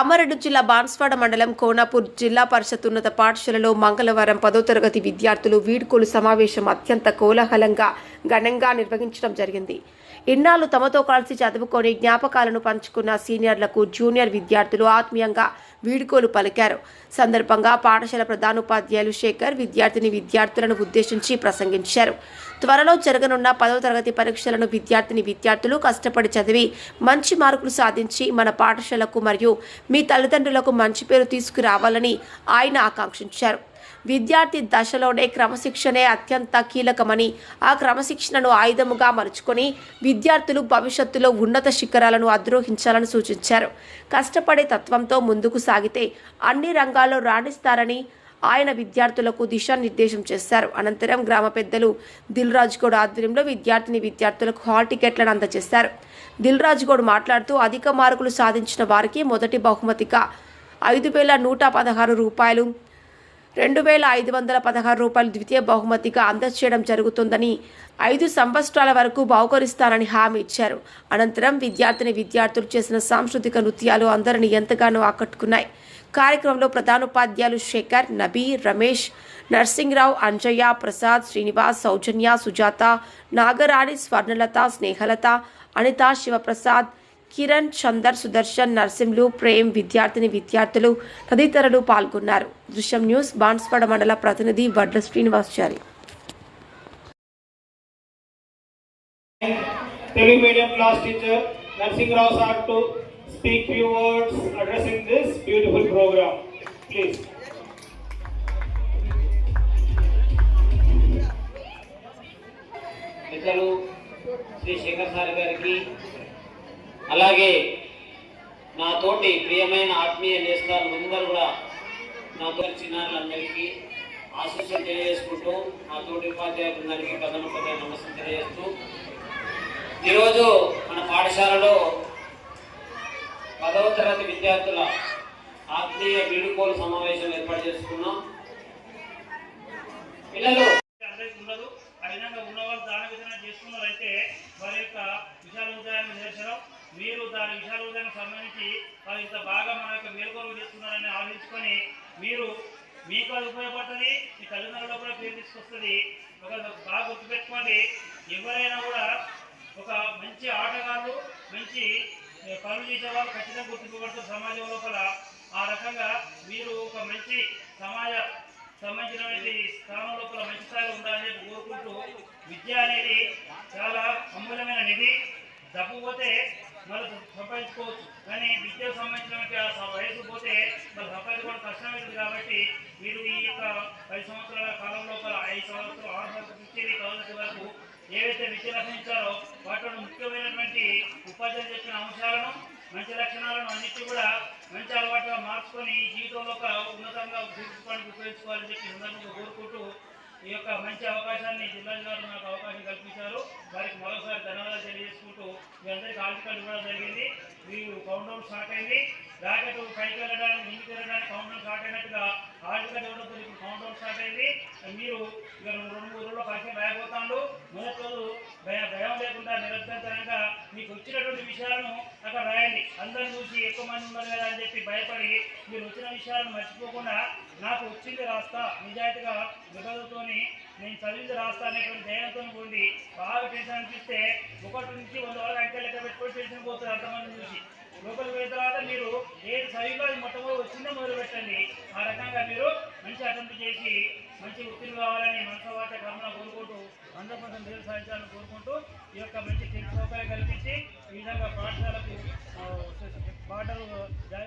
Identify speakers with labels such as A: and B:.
A: కామారెడ్డి జిల్లా బాన్స్వాడ మండలం కోనాపూర్ జిల్లా పరిషత్ ఉన్నత పాఠశాలలో మంగళవారం 10వ తరగతి విద్యార్థులు వీడ్కోలు సమావేశం అత్యంత కోలాహలంగా ఘనంగా నిర్వహించడం జరిగింది. ఇన్నాళ్లు తమతో కలిసి చదువుకొని జ్ఞాపకాలను పంచుకున్న సీనియర్లకు జూనియర్ విద్యార్థులు ఆత్మీయంగా వీడ్కోలు పలికారు. సందర్భంగా పాఠశాల ప్రధానోపాధ్యాయులు శేఖర్ విద్యార్థులను ఉద్దేశించి ప్రసంగించారు. త్వరలో జరగనున్న 10వ తరగతి పరీక్షలను విద్యార్థులు కష్టపడి చదివి మంచి మార్కులు సాధించి మన పాఠశాలకు మరియు మీ తల్లిదండ్రులకు మంచి పేరు తీసుకురావాలని ఆయన ఆకాంక్షించారు. విద్యార్థి దశలోనే క్రమశిక్షణే అత్యంత కీలకమని, ఆ క్రమశిక్షణను ఆయుధముగా మలుచుకొని విద్యార్థులు భవిష్యత్తులో ఉన్నత శిఖరాలను అధిరోహించాలని సూచించారు. కష్టపడే తత్వంతో ముందుకు సాగితే అన్ని రంగాల్లో రాణిస్తారని ఆయన విద్యార్థులకు దిశానిర్దేశం చేశారు. అనంతరం గ్రామ పెద్దలు దిల్రాజ్ గౌడ్ ఆధ్వర్యంలో విద్యార్థులకు హాల్ టికెట్లను అందజేశారు. దిల్రాజ్ గౌడ్ మాట్లాడుతూ అధిక మార్కులు సాధించిన వారికి మొదటి బహుమతిగా 5,116 రూపాయలు, 2,516 రూపాయలు ద్వితీయ బహుమతిగా అందజేయడం జరుగుతుందని, 5 సంవత్సరాల వరకు బహుకరిస్తారని హామీ ఇచ్చారు. అనంతరం విద్యార్థులు చేసిన సాంస్కృతిక నృత్యాలు అందరినీ ఎంతగానో ఆకట్టుకున్నాయి. కార్యక్రమంలో ప్రధానోపాధ్యాయులు శేఖర్, నబీ, రమేష్, నర్సింగ్రావు, అంజయ్య, ప్రసాద్, శ్రీనివాస్, సౌజన్య, సుజాత, నాగరాణి, స్వర్ణలత, స్నేహలత, అనిత, శివప్రసాద్, కిరణ్, చందర్, సుదర్శన్, నర్సింహులు, ప్రేమ్, విద్యార్థులు తదితరులు పాల్గొన్నారు. దృశ్యం న్యూస్ బాన్స్వాడ మండల ప్రతినిధి వడ్ల Srinivasachari.
B: Telugu medium class teacher Narsingrao sir to speak few words addressing this beautiful program. Please.
C: మిత్రులు శ్రీ శేఖర్ సార్ గారికి, అలాగే నా తోటి ప్రియమైన ఆత్మీయ నేస్తాలందరూ కూడా నాతో చిన్నారులందరికీ ఆశీస్సులు తెలియజేసుకుంటూ, నా తోటి ఉపాధ్యాయులందరికీ ప్రధానోపాధ్యాయులు నమస్కారం తెలియజేస్తూ, ఈరోజు మన పాఠశాలలో 10వ తరగతి విద్యార్థుల ఆత్మీయ వీడ్కోలు సమావేశం ఏర్పాటు చేసుకున్నాం. పిల్లలు
B: ఉండదు ఆ విధంగా ఉన్నవాళ్ళు దాన విధానం చేసుకున్నారైతే వారి యొక్క విశాల హృదయాన్ని నిదర్శనం. మీరు దాని విశాల హృదయానికి సంబంధించి వారు ఇంత బాగా మన యొక్క మేలుకొలుగు చేస్తున్నారని ఆలోచించుకొని మీకు అది ఉపయోగపడుతుంది, మీ తల్లిదండ్రులకు కూడా పేరు తీసుకొస్తుంది. ఒక బాగా గుర్తుపెట్టుకోండి, ఎవరైనా కూడా ఒక మంచి ఆటగాళ్ళు, మంచి పనులు చేసేవాళ్ళు ఖచ్చితంగా గుర్తింపబడుతుంది సమాజం లోపల. ఆ రకంగా మీరు ఒక మంచి సమాజ సంబంధించినటువంటి స్థానం లోపల మంచి స్థాయిలో ఉండాలని కోరుకుంటూ, విద్య అనేది చాలా అమూల్యమైన నిధి. డబ్బు పోతే మళ్ళీ సంపాదించుకోవచ్చు, కానీ విద్యకు సంబంధించినటువంటి ఆ వయసు పోతే మళ్ళీ సంపాదించుకోవడం కష్టమవుతుంది. కాబట్టి మీరు ఈ యొక్క 10 సంవత్సరాల కాలం లోపల 5 సంవత్సరాలు 6 సంవత్సరాలు ఇచ్చేది కావాల్సిన వరకు ఏవైతే విద్య రక్షించారో వాటిలో ముఖ్యమైనటువంటి ఉపాధ్యాయులు చెప్పిన అంశాలను, మంచి లక్షణాలను అన్నిటి కూడా మంచి అలవాటుగా మార్చుకొని జీవితంలో ఒక ఉన్నతంగా గుర్తించుకోవడానికి ఉపయోగించుకోవాలని చెప్పి సందర్భంగా కోరుకుంటూ, ఈ యొక్క మంచి అవకాశాన్ని జిల్లా గారు నాకు అవకాశం కల్పించారు. వారికి మరోసారి ధన్యవాదాలు తెలియజేసుకుంటూ, మీ అందరికీ ఆర్టికల్ ఇవ్వడం జరిగింది. మీరు కౌంటౌన్ స్టార్ట్ అయింది. రాకెట్ పైకి వెళ్ళడానికి, ముందుకు వెళ్ళడానికి కౌంటౌన్ స్టార్ట్ అయినట్టుగా ఆర్టికల్ ఇవ్వడంతో ఇప్పుడు కౌంటౌన్ స్టార్ట్ అయింది. మీరు ఇక 2-3 రోజుల్లో పరీక్ష రాయబోతాను. మొదటి రోజు భయం లేకుండా నిరభ్యంతరంగా మీకు వచ్చినటువంటి విషయాలను అక్కడ రాయండి. అందరిని చూసి ఎక్కువ మంది ఉన్నారు కదా అని చెప్పి భయపడి మీరు వచ్చిన విషయాలను మర్చిపోకుండా, నాకు వచ్చింది రాస్తా, నిజాయితీగా నిబద్ధతతో నేను చదివింది రాస్తా అనేటువంటి ధైర్యంతో పోండి. బాగా టెన్షన్ అనిపిస్తే 1 నుంచి 100 వరకు అంకె లెక్క పెట్టుకొని టెన్షన్ పోతుంది అంతమంది చూసి. లోపలికి పోయిన తర్వాత మీరు ఏది చదివిలో అది మొట్టమొదటి వచ్చిందో మొదలు పెట్టండి. ఆ రకంగా మీరు మంచి అటెంప్ట్ చేసి మంచి ఉత్తీర్ణులు కావాలని మనసవాచ కర్మను కోరుకుంటూ, 100% మేలు సాధించాలని కోరుకుంటూ, ఈ యొక్క మంచి సౌకర్యం కల్పించి ఈ విధంగా పాఠశాలకు